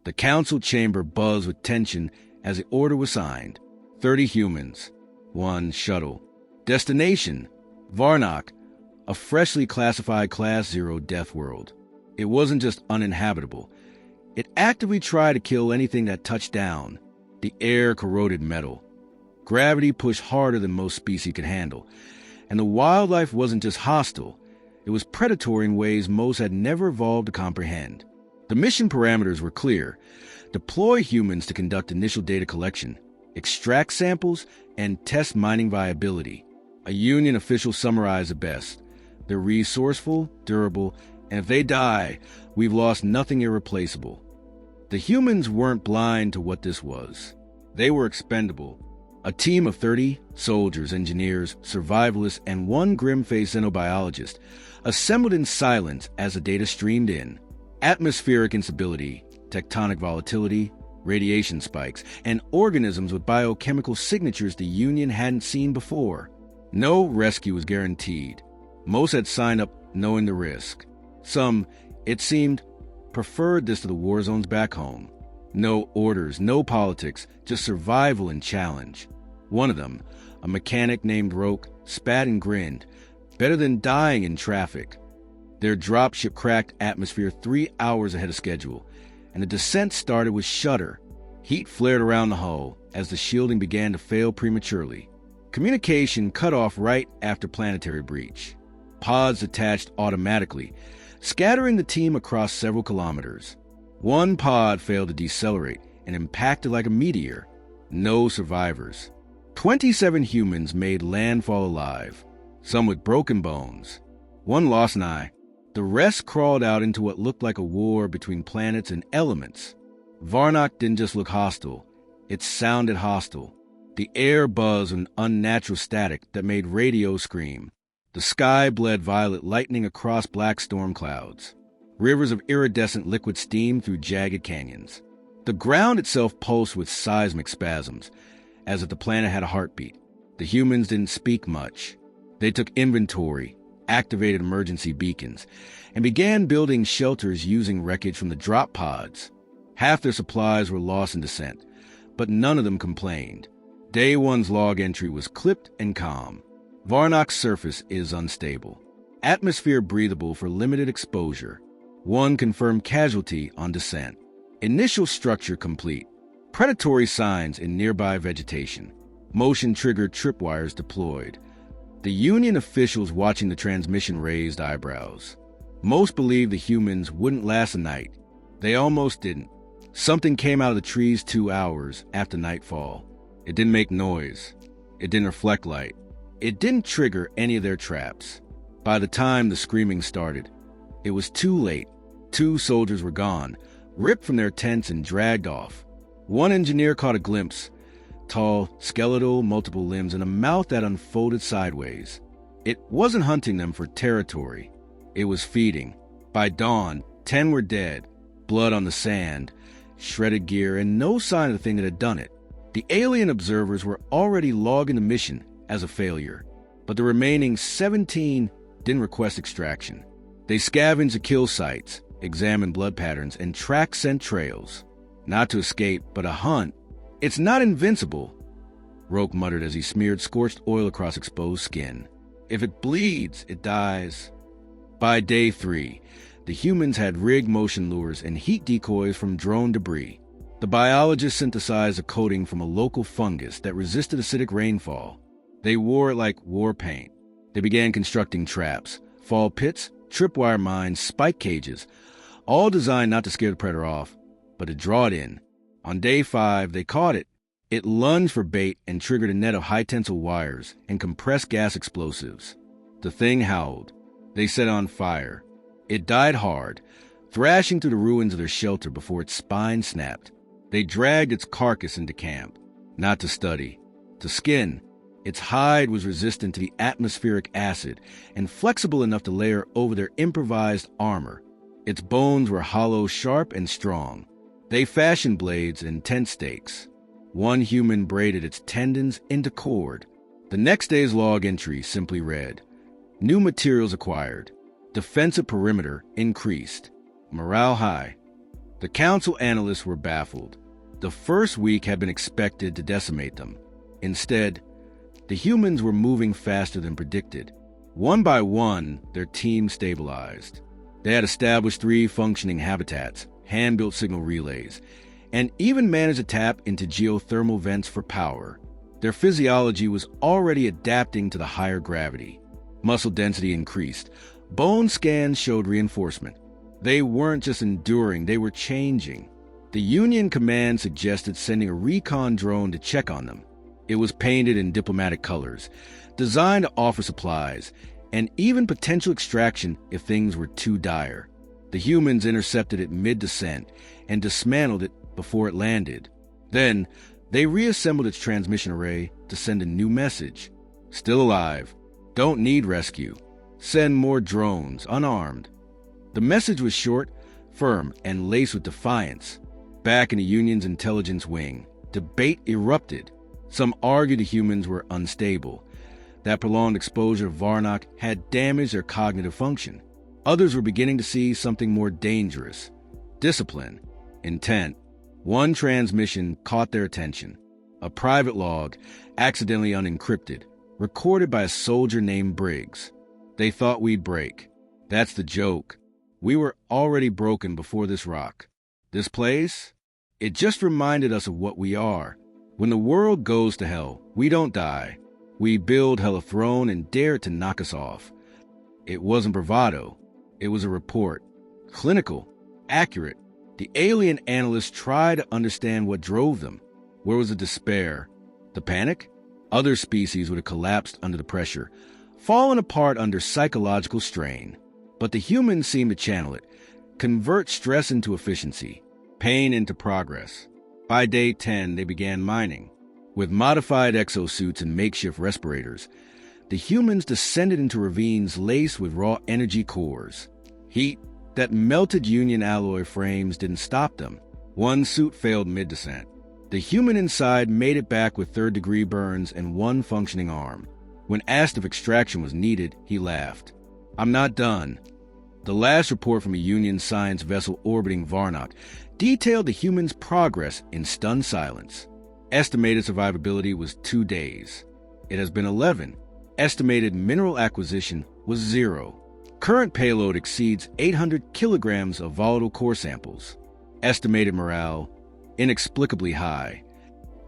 The council chamber buzzed with tension as the order was signed. 30 humans, 1 shuttle. Destination, Varnock, a freshly classified Class 0 Deathworld. It wasn't just uninhabitable. It actively tried to kill anything that touched down. The air corroded metal. Gravity pushed harder than most species could handle. And the wildlife wasn't just hostile. It was predatory in ways most had never evolved to comprehend. The mission parameters were clear. Deploy humans to conduct initial data collection, extract samples, and test mining viability. A Union official summarized it best. They're resourceful, durable, and if they die, we've lost nothing irreplaceable. The humans weren't blind to what this was. They were expendable. A team of 30 soldiers, engineers, survivalists, and 1 grim-faced xenobiologist assembled in silence as the data streamed in. Atmospheric instability, tectonic volatility, radiation spikes, and organisms with biochemical signatures the Union hadn't seen before. No rescue was guaranteed. Most had signed up knowing the risk. Some, it seemed, preferred this to the war zones back home. No orders, no politics, just survival and challenge. One of them, a mechanic named Roke, spat and grinned. Better than dying in traffic. Their dropship cracked atmosphere 3 hours ahead of schedule, and the descent started with shudder. Heat flared around the hull as the shielding began to fail prematurely. Communication cut off right after planetary breach. Pods detached automatically, scattering the team across several kilometers. 1 pod failed to decelerate and impacted like a meteor. No survivors. 27 humans made landfall alive, some with broken bones. 1 lost an eye. The rest crawled out into what looked like a war between planets and elements. Varnock didn't just look hostile. It sounded hostile. The air buzzed with an unnatural static that made radio scream. The sky bled violet lightning across black storm clouds. Rivers of iridescent liquid steamed through jagged canyons. The ground itself pulsed with seismic spasms, as if the planet had a heartbeat. The humans didn't speak much. They took inventory, activated emergency beacons, and began building shelters using wreckage from the drop pods. Half their supplies were lost in descent, but none of them complained. Day 1's log entry was clipped and calm. Varnock's surface is unstable. Atmosphere breathable for limited exposure. 1 confirmed casualty on descent. Initial structure complete. Predatory signs in nearby vegetation. Motion-triggered tripwires deployed. The Union officials watching the transmission raised eyebrows. Most believed the humans wouldn't last a night. They almost didn't. Something came out of the trees 2 hours after nightfall. It didn't make noise. It didn't reflect light. It didn't trigger any of their traps. By the time the screaming started, it was too late. 2 soldiers were gone, ripped from their tents and dragged off. 1 engineer caught a glimpse. Tall, skeletal, multiple limbs, and a mouth that unfolded sideways. It wasn't hunting them for territory. It was feeding. By dawn, 10 were dead, blood on the sand, shredded gear, and no sign of the thing that had done it. The alien observers were already logging the mission as a failure, but the remaining 17 didn't request extraction. They scavenged the kill sites, examined blood patterns, and tracked scent trails. Not to escape, but a hunt. It's not invincible, Roke muttered as he smeared scorched oil across exposed skin. If it bleeds, it dies. By day 3, the humans had rigged motion lures and heat decoys from drone debris. The biologists synthesized a coating from a local fungus that resisted acidic rainfall. They wore it like war paint. They began constructing traps, fall pits, tripwire mines, spike cages, all designed not to scare the predator off, but to draw it in. On day 5, they caught it. It lunged for bait and triggered a net of high-tensile wires and compressed gas explosives. The thing howled. They set it on fire. It died hard, thrashing through the ruins of their shelter before its spine snapped. They dragged its carcass into camp, not to study, to skin. Its hide was resistant to the atmospheric acid and flexible enough to layer over their improvised armor. Its bones were hollow, sharp, and strong. They fashioned blades and tent stakes. 1 human braided its tendons into cord. The next day's log entry simply read, "New materials acquired. Defensive perimeter increased. Morale high." The council analysts were baffled. The first week had been expected to decimate them. Instead, the humans were moving faster than predicted. One by one, their team stabilized. They had established 3 functioning habitats, hand-built signal relays, and even managed to tap into geothermal vents for power. Their physiology was already adapting to the higher gravity. Muscle density increased. Bone scans showed reinforcement. They weren't just enduring, they were changing. The Union command suggested sending a recon drone to check on them. It was painted in diplomatic colors, designed to offer supplies, and even potential extraction if things were too dire. The humans intercepted it mid-descent and dismantled it before it landed. Then, they reassembled its transmission array to send a new message. Still alive. Don't need rescue. Send more drones, unarmed. The message was short, firm, and laced with defiance. Back in the Union's intelligence wing, debate erupted. Some argued the humans were unstable, that prolonged exposure to Varnock had damaged their cognitive function. Others were beginning to see something more dangerous: discipline, intent. One transmission caught their attention: a private log, accidentally unencrypted, recorded by a soldier named Briggs. They thought we'd break. That's the joke. We were already broken before this rock. This place? It just reminded us of what we are. When the world goes to hell, we don't die. We build hell a throne and dare to knock us off. It wasn't bravado. It was a report. Clinical. Accurate. The alien analysts tried to understand what drove them. Where was the despair? The panic? Other species would have collapsed under the pressure, fallen apart under psychological strain. But the humans seemed to channel it, convert stress into efficiency, pain into progress. By day 10, they began mining. With modified exosuits and makeshift respirators, the humans descended into ravines laced with raw energy cores. Heat that melted Union alloy frames didn't stop them. One suit failed mid-descent. The human inside made it back with third-degree burns and one functioning arm. When asked if extraction was needed, he laughed. "I'm not done." The last report from a Union science vessel orbiting Varnock detailed the humans' progress in stunned silence. Estimated survivability was 2 days. It has been 11. Estimated mineral acquisition was 0. Current payload exceeds 800 kilograms of volatile core samples. Estimated morale, inexplicably high.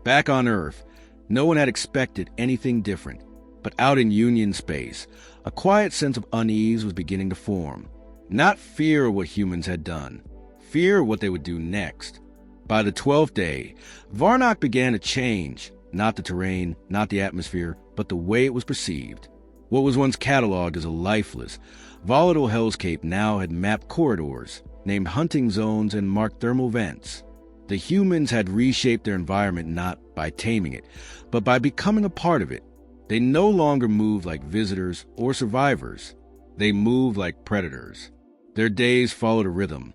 Back on Earth, no one had expected anything different. But out in Union space, a quiet sense of unease was beginning to form. Not fear of what humans had done, fear of what they would do next. By the 12th day, Varnock began to change, not the terrain, not the atmosphere, but the way it was perceived. What was once cataloged as a lifeless, volatile hellscape now had mapped corridors, named hunting zones, and marked thermal vents. The humans had reshaped their environment not by taming it, but by becoming a part of it. They no longer moved like visitors or survivors. They moved like predators. Their days followed a rhythm.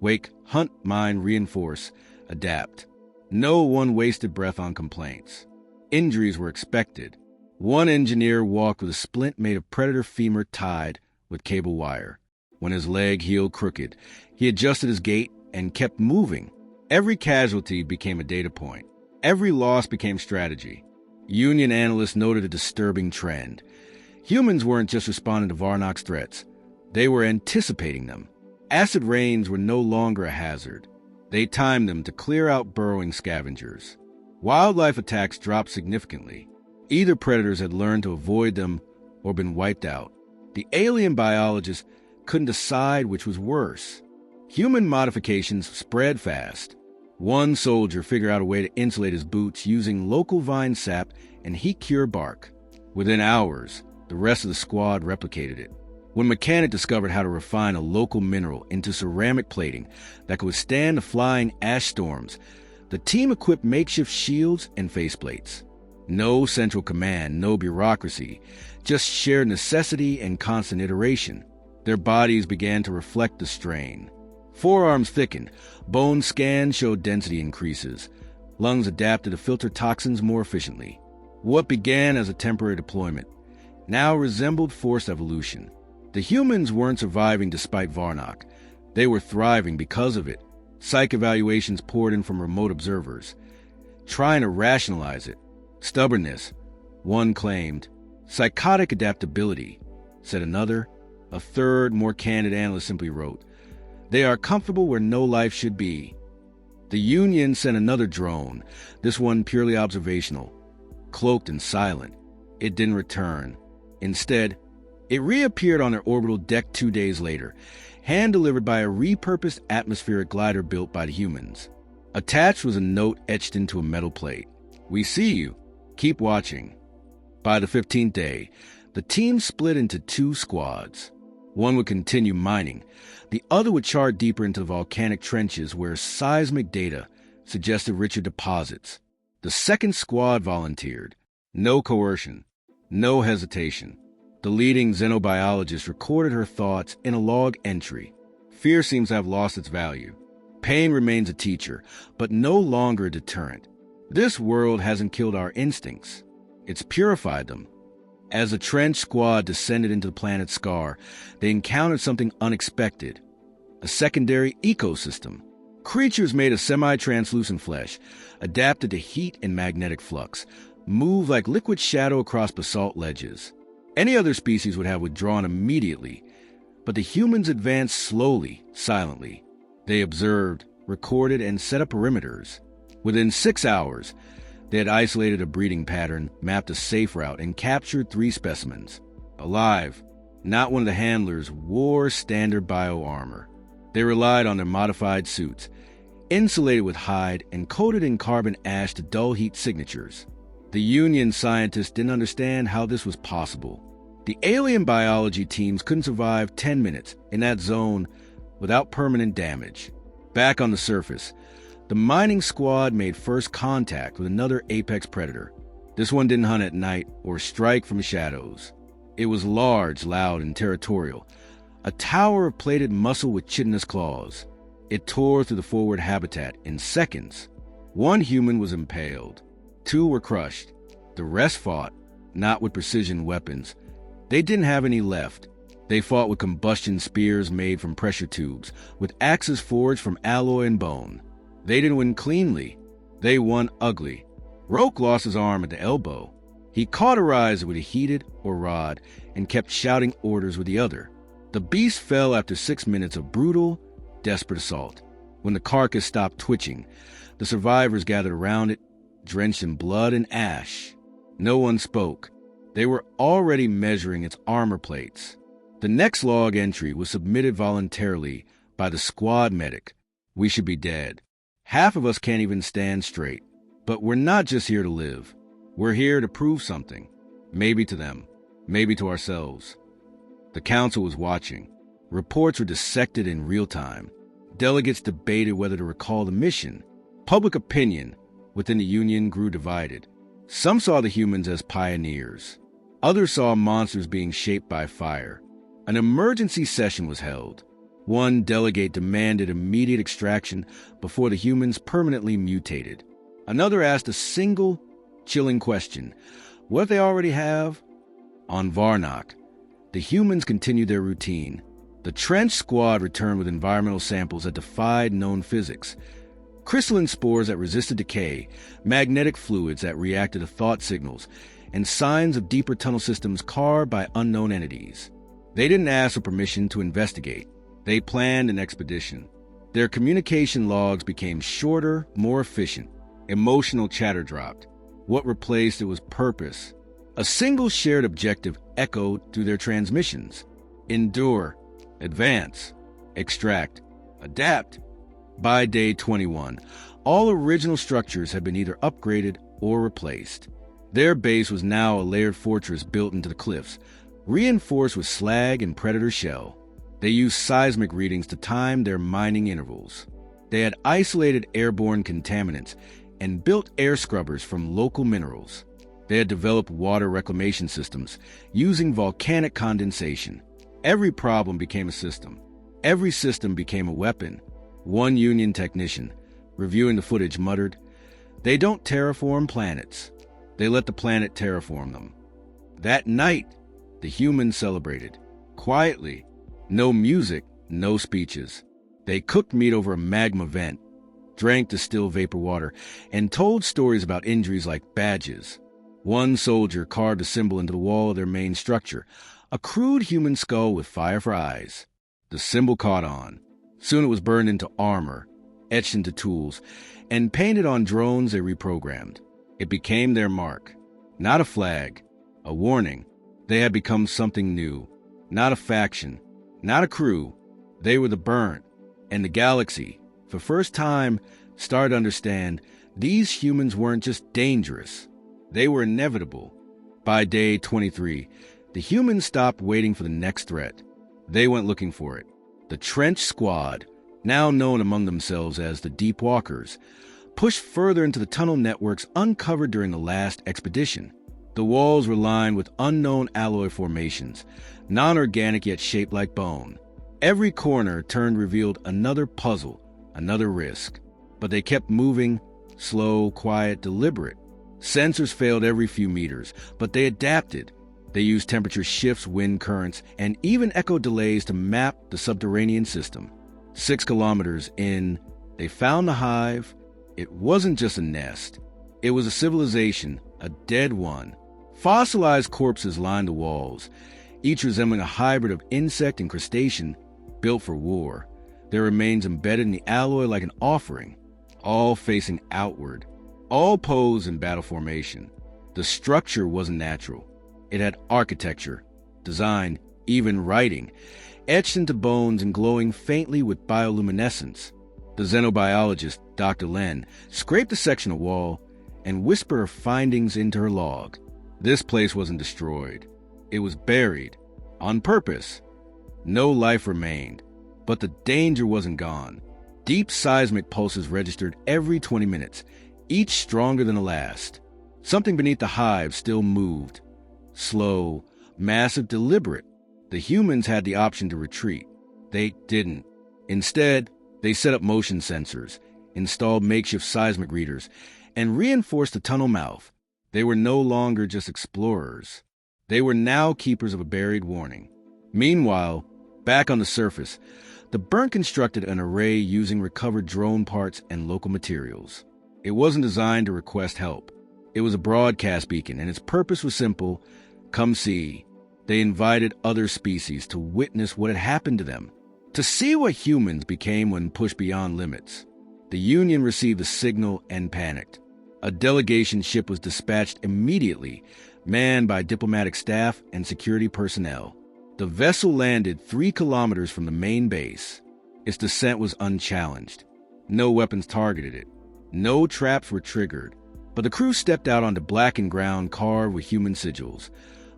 Wake, hunt, mine, reinforce, adapt. No one wasted breath on complaints. Injuries were expected. One engineer walked with a splint made of predator femur tied with cable wire. When his leg healed crooked, he adjusted his gait and kept moving. Every casualty became a data point. Every loss became strategy. Union analysts noted a disturbing trend. Humans weren't just responding to Varnock's threats. They were anticipating them. Acid rains were no longer a hazard. They timed them to clear out burrowing scavengers. Wildlife attacks dropped significantly. Either predators had learned to avoid them or been wiped out. The alien biologists couldn't decide which was worse. Human modifications spread fast. One soldier figured out a way to insulate his boots using local vine sap and heat-cure bark. Within hours, the rest of the squad replicated it. When Mechanic discovered how to refine a local mineral into ceramic plating that could withstand the flying ash storms, the team equipped makeshift shields and faceplates. No central command, no bureaucracy, just shared necessity and constant iteration. Their bodies began to reflect the strain. Forearms thickened, bone scans showed density increases. Lungs adapted to filter toxins more efficiently. What began as a temporary deployment now resembled forced evolution. The humans weren't surviving despite Varnock. They were thriving because of it. Psych evaluations poured in from remote observers, trying to rationalize it. Stubbornness, one claimed. Psychotic adaptability, said another. A third, more candid analyst simply wrote, "They are comfortable where no life should be." The Union sent another drone, this one purely observational. Cloaked and silent, it didn't return. Instead, it reappeared on their orbital deck 2 days later, hand-delivered by a repurposed atmospheric glider built by the humans. Attached was a note etched into a metal plate. "We see you. Keep watching." By the 15th day, the team split into 2 squads. One would continue mining. The other would chart deeper into the volcanic trenches where seismic data suggested richer deposits. The second squad volunteered. No coercion, no hesitation. The leading xenobiologist recorded her thoughts in a log entry. Fear seems to have lost its value. Pain remains a teacher, but no longer a deterrent. This world hasn't killed our instincts. It's purified them. As the trench squad descended into the planet Scar, they encountered something unexpected. A secondary ecosystem. Creatures made of semi-translucent flesh, adapted to heat and magnetic flux, move like liquid shadow across basalt ledges. Any other species would have withdrawn immediately, but the humans advanced slowly, silently. They observed, recorded, and set up perimeters. Within 6 hours, they had isolated a breeding pattern, mapped a safe route, and captured 3 specimens. Alive, not one of the handlers wore standard bioarmor. They relied on their modified suits, insulated with hide and coated in carbon ash to dull heat signatures. The Union scientists didn't understand how this was possible. The alien biology teams couldn't survive 10 minutes in that zone without permanent damage. Back on the surface, the mining squad made first contact with another apex predator. This one didn't hunt at night or strike from shadows. It was large, loud, and territorial, a tower of plated muscle with chitinous claws. It tore through the forward habitat in seconds. 1 human was impaled. 2 were crushed. The rest fought, not with precision weapons. They didn't have any left. They fought with combustion spears made from pressure tubes, with axes forged from alloy and bone. They didn't win cleanly. They won ugly. Roke lost his arm at the elbow. He cauterized it with a heated or rod and kept shouting orders with the other. The beast fell after 6 minutes of brutal, desperate assault. When the carcass stopped twitching, the survivors gathered around it, drenched in blood and ash. No one spoke. They were already measuring its armor plates. The next log entry was submitted voluntarily by the squad medic. "We should be dead. Half of us can't even stand straight. But we're not just here to live. We're here to prove something. Maybe to them. Maybe to ourselves." The council was watching. Reports were dissected in real time. Delegates debated whether to recall the mission. Public opinion within the Union grew divided. Some saw the humans as pioneers. Others saw monsters being shaped by fire. An emergency session was held. One delegate demanded immediate extraction before the humans permanently mutated. Another asked a single, chilling question. What if they already have? On Varnock, the humans continued their routine. The trench squad returned with environmental samples that defied known physics. Crystalline spores that resisted decay, magnetic fluids that reacted to thought signals, and signs of deeper tunnel systems carved by unknown entities. They didn't ask for permission to investigate. They planned an expedition. Their communication logs became shorter, more efficient. Emotional chatter dropped. What replaced it was purpose. A single shared objective echoed through their transmissions. Endure, advance, extract, adapt. By day 21, all original structures had been either upgraded or replaced. Their base was now a layered fortress built into the cliffs, reinforced with slag and predator shell. They used seismic readings to time their mining intervals. They had isolated airborne contaminants and built air scrubbers from local minerals. They had developed water reclamation systems using volcanic condensation. Every problem became a system. Every system became a weapon. One Union technician, reviewing the footage, muttered, "They don't terraform planets. They let the planet terraform them." That night, the humans celebrated. Quietly. No music, no speeches. They cooked meat over a magma vent, drank distilled vapor water, and told stories about injuries like badges. One soldier carved a symbol into the wall of their main structure, a crude human skull with fire for eyes. The symbol caught on. Soon it was burned into armor, etched into tools, and painted on drones they reprogrammed. It became their mark. Not a flag, a warning. They had become something new. Not a faction, not a crew. They were the burnt. And the galaxy, for the first time, started to understand these humans weren't just dangerous. They were inevitable. By day 23, the humans stopped waiting for the next threat. They went looking for it. The Trench Squad, now known among themselves as the Deep Walkers, pushed further into the tunnel networks uncovered during the last expedition. The walls were lined with unknown alloy formations, non-organic yet shaped like bone. Every corner turned revealed another puzzle, another risk. But they kept moving, slow, quiet, deliberate. Sensors failed every few meters, but they adapted. They used temperature shifts, wind currents, and even echo delays to map the subterranean system. 6 kilometers in, they found the hive. It wasn't just a nest. It was a civilization, a dead one. Fossilized corpses lined the walls, each resembling a hybrid of insect and crustacean built for war. Their remains embedded in the alloy like an offering, all facing outward, all posed in battle formation. The structure wasn't natural. It had architecture, design, even writing, etched into bones and glowing faintly with bioluminescence. The xenobiologist, Dr. Len, scraped a section of wall and whispered her findings into her log. This place wasn't destroyed. It was buried, on purpose. No life remained, but the danger wasn't gone. Deep seismic pulses registered every 20 minutes, each stronger than the last. Something beneath the hive still moved. Slow, massive, deliberate. The humans had the option to retreat. They didn't. Instead, they set up motion sensors, installed makeshift seismic readers, and reinforced the tunnel mouth. They were no longer just explorers. They were now keepers of a buried warning. Meanwhile, back on the surface, the burnt constructed an array using recovered drone parts and local materials. It wasn't designed to request help. It was a broadcast beacon, and its purpose was simple: come see. They invited other species to witness what had happened to them, to see what humans became when pushed beyond limits. The Union received the signal and panicked. A delegation ship was dispatched immediately, manned by diplomatic staff and security personnel. The vessel landed 3 kilometers from the main base. Its descent was unchallenged. No weapons targeted it. No traps were triggered. But the crew stepped out onto blackened ground carved with human sigils,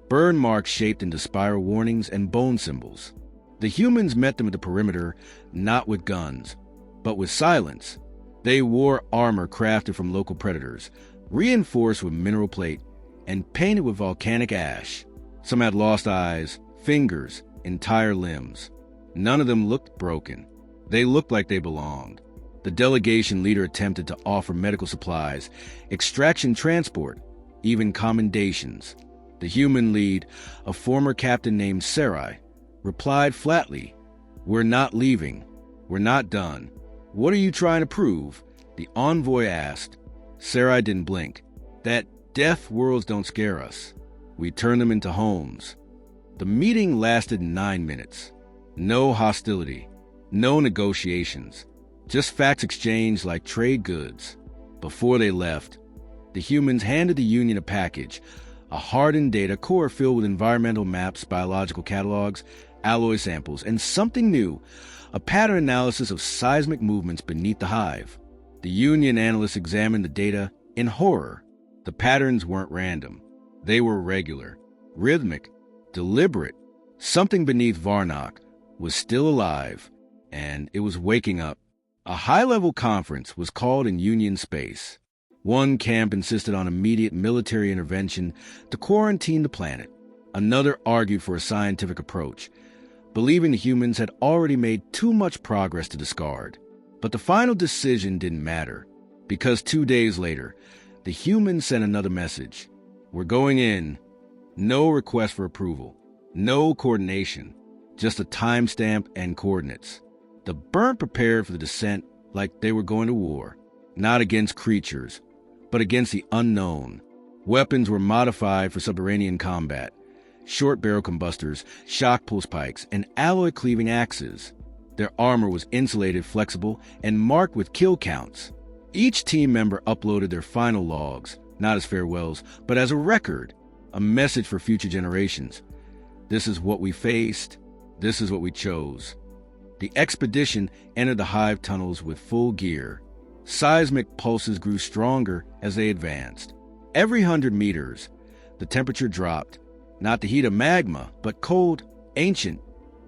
burn marks shaped into spiral warnings and bone symbols. The humans met them at the perimeter, not with guns, but with silence. They wore armor crafted from local predators, reinforced with mineral plate, and painted with volcanic ash. Some had lost eyes, fingers, entire limbs. None of them looked broken. They looked like they belonged. The delegation leader attempted to offer medical supplies, extraction transport, even commendations. The human lead, a former captain named Sarai, replied flatly, "We're not leaving. We're not done." "What are you trying to prove?" the envoy asked. Sarai didn't blink. "That death worlds don't scare us. We turn them into homes." The meeting lasted 9 minutes. No hostility, no negotiations, just facts exchanged like trade goods. Before they left, the humans handed the Union a package, a hardened data core filled with environmental maps, biological catalogs, alloy samples, and something new, a pattern analysis of seismic movements beneath the hive. The Union analysts examined the data in horror. The patterns weren't random. They were regular, rhythmic, deliberate. Something beneath Varnock was still alive, and it was waking up. A high-level conference was called in Union space. One camp insisted on immediate military intervention to quarantine the planet. Another argued for a scientific approach, believing the humans had already made too much progress to discard. But the final decision didn't matter, because 2 days later, the humans sent another message. "We're going in. No request for approval. No coordination. Just a timestamp and coordinates." The burnt prepared for the descent like they were going to war, not against creatures, but against the unknown. Weapons were modified for subterranean combat: short barrel combustors, shock pulse pikes, and alloy cleaving axes. Their armor was insulated, flexible, and marked with kill counts. Each team member uploaded their final logs, not as farewells, but as a record, a message for future generations. This is what we faced. This is what we chose. The expedition entered the hive tunnels with full gear. Seismic pulses grew stronger as they advanced. Every 100 meters, the temperature dropped. Not the heat of magma, but cold, ancient,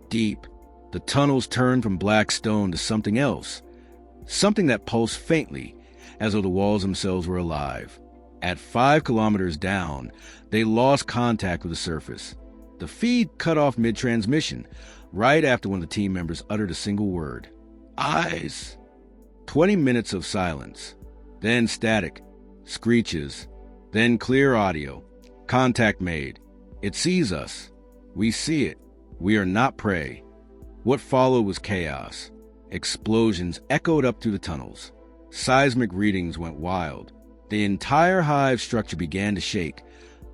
deep. The tunnels turned from black stone to something else, something that pulsed faintly, as though the walls themselves were alive. At 5 kilometers down, they lost contact with the surface. The feed cut off mid-transmission, right after one of the team members uttered a single word: "Eyes." 20 minutes of silence, then static, screeches, then clear audio. Contact made. It sees us. We see it. We are not prey. What followed was chaos. Explosions echoed up through the tunnels. Seismic readings went wild. The entire hive structure began to shake,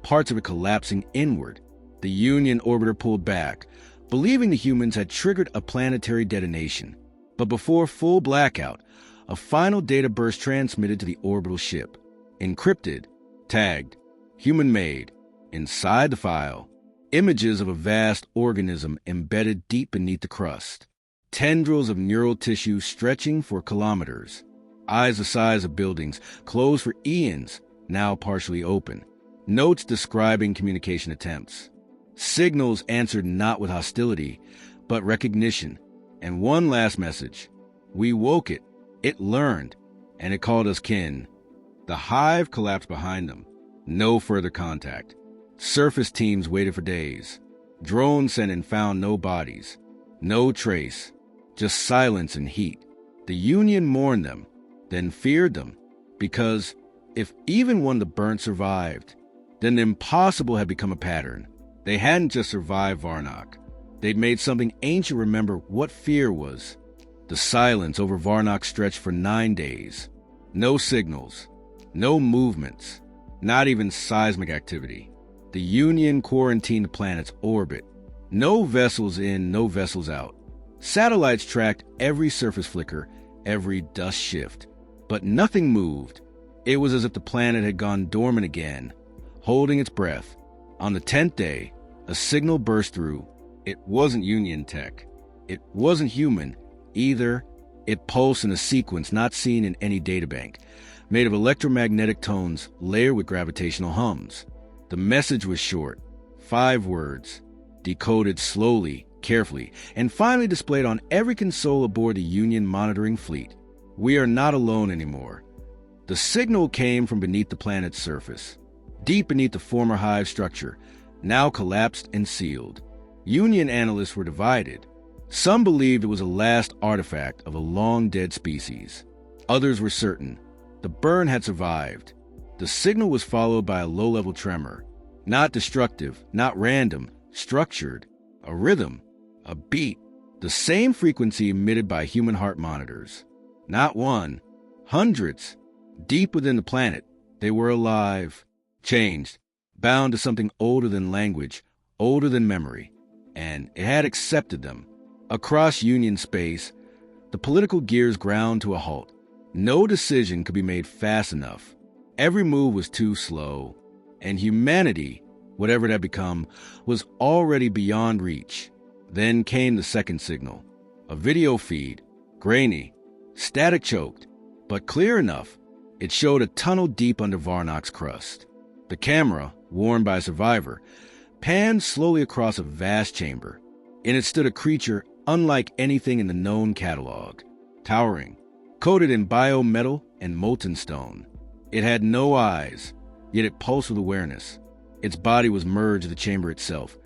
parts of it collapsing inward. The Union orbiter pulled back, believing the humans had triggered a planetary detonation. But before full blackout, a final data burst transmitted to the orbital ship. Encrypted, tagged, human-made. Inside the file, images of a vast organism embedded deep beneath the crust. Tendrils of neural tissue stretching for kilometers. Eyes the size of buildings, closed for eons, now partially open. Notes describing communication attempts. Signals answered not with hostility, but recognition. And one last message. We woke it. It learned, and it called us kin. The hive collapsed behind them. No further contact. Surface teams waited for days. Drones sent and found no bodies. No trace. Just silence and heat. The Union mourned them, then feared them, because if even one of the burnt survived, then the impossible had become a pattern. They hadn't just survived Varnock. They'd made something ancient remember what fear was. The silence over Varnock stretched for 9 days. No signals. No movements. Not even seismic activity. The Union quarantined the planet's orbit. No vessels in, no vessels out. Satellites tracked every surface flicker, every dust shift. But nothing moved. It was as if the planet had gone dormant again, holding its breath. On the 10th day, a signal burst through. It wasn't Union tech. It wasn't human either. It pulsed in a sequence not seen in any databank, made of electromagnetic tones layered with gravitational hums. The message was short, 5 words, decoded slowly, carefully, and finally displayed on every console aboard the Union monitoring fleet. We are not alone anymore. The signal came from beneath the planet's surface, deep beneath the former hive structure, now collapsed and sealed. Union analysts were divided. Some believed it was a last artifact of a long-dead species. Others were certain the burn had survived. The signal was followed by a low-level tremor. Not destructive, not random, structured. A rhythm, a beat. The same frequency emitted by human heart monitors. Not one, hundreds. Deep within the planet, they were alive, changed, bound to something older than language, older than memory. And it had accepted them. Across Union space, the political gears ground to a halt. No decision could be made fast enough. Every move was too slow, and humanity, whatever it had become, was already beyond reach. Then came the second signal, a video feed, grainy, static choked, but clear enough. It showed a tunnel deep under Varnock's crust. The camera, worn by a survivor, panned slowly across a vast chamber. In it stood a creature unlike anything in the known catalog, towering, coated in biometal and molten stone. It had no eyes, yet it pulsed with awareness. Its body was merged with the chamber itself.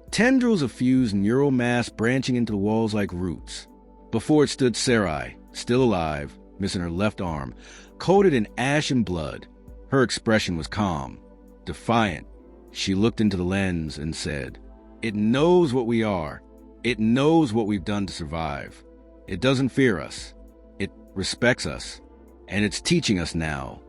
Tendrils of fused neural mass branching into the walls like roots. Before it stood Sarai, still alive, missing her left arm, coated in ash and blood. Her expression was calm, defiant. She looked into the lens and said, "It knows what we are. It knows what we've done to survive. It doesn't fear us. It respects us. And it's teaching us now.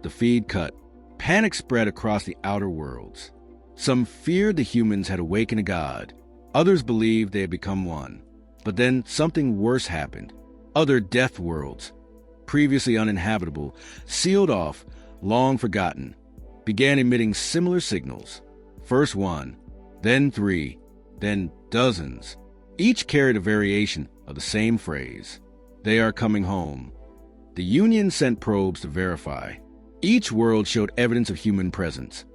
The feed cut. Panic spread across the outer worlds. Some feared the humans had awakened a god. Others believed they had become one. But then something worse happened. Other death worlds, previously uninhabitable, sealed off, long forgotten, began emitting similar signals. First one, then three, then dozens. Each carried a variation of the same phrase. They are coming home. The Union sent probes to verify. Each world showed evidence of human presence.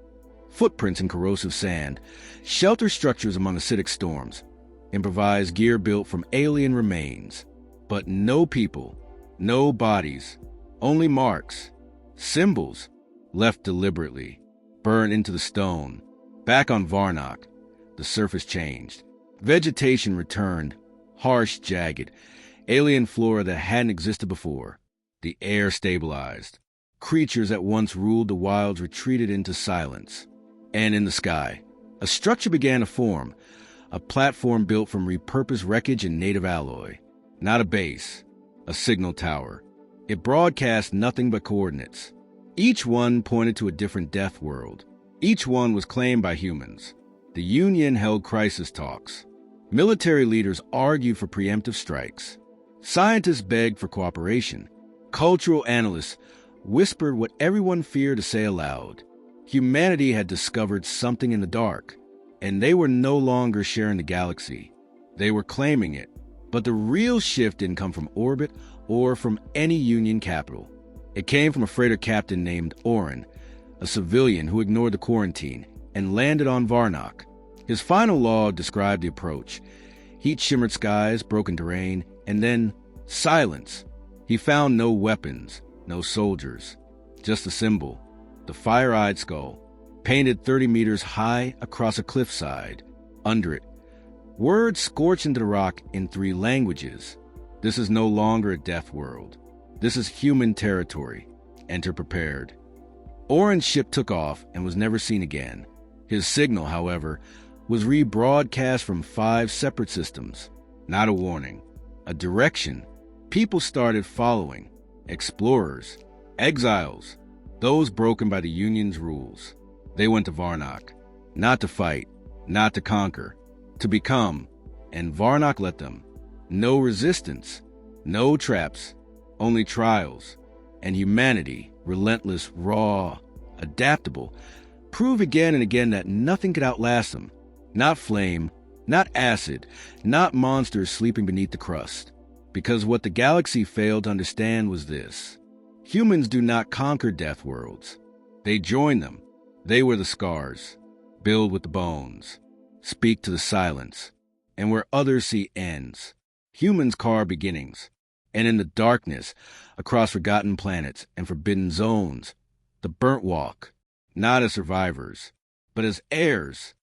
Footprints in corrosive sand, shelter structures among acidic storms, improvised gear built from alien remains. But no people, no bodies, only marks, symbols, left deliberately, burned into the stone. Back on Varnock, the surface changed. Vegetation returned, harsh, jagged, alien flora that hadn't existed before. The air stabilized. Creatures that once ruled the wilds retreated into silence. And in the sky, a structure began to form, a platform built from repurposed wreckage and native alloy. Not a base, a signal tower. It broadcast nothing but coordinates. Each one pointed to a different death world. Each one was claimed by humans. The Union held crisis talks. Military leaders argued for preemptive strikes. Scientists begged for cooperation. Cultural analysts whispered what everyone feared to say aloud. Humanity had discovered something in the dark, and they were no longer sharing the galaxy. They were claiming it. But the real shift didn't come from orbit or from any Union capital. It came from a freighter captain named Oren, a civilian who ignored the quarantine and landed on Varnock. His final log described the approach. Heat-shimmered skies, broken terrain, and then silence. He found no weapons, no soldiers, just a symbol, the fire-eyed skull, painted 30 meters high across a cliffside. Under it, words scorched into the rock in 3 languages. This is no longer a death world. This is human territory. Enter prepared. Oren's ship took off and was never seen again. His signal, however, was rebroadcast from 5 separate systems. Not a warning, a direction. People started following. Explorers, exiles, those broken by the Union's rules. They went to Varnock, not to fight, not to conquer, to become, and Varnock let them. No resistance, no traps, only trials, and humanity, relentless, raw, adaptable, prove again and again that nothing could outlast them. Not flame, not acid, not monsters sleeping beneath the crust. Because what the galaxy failed to understand was this. Humans do not conquer death worlds. They join them. They were the scars, build with the bones, speak to the silence, and where others see ends, humans carve beginnings. And in the darkness, across forgotten planets and forbidden zones, the burnt walk, not as survivors, but as heirs,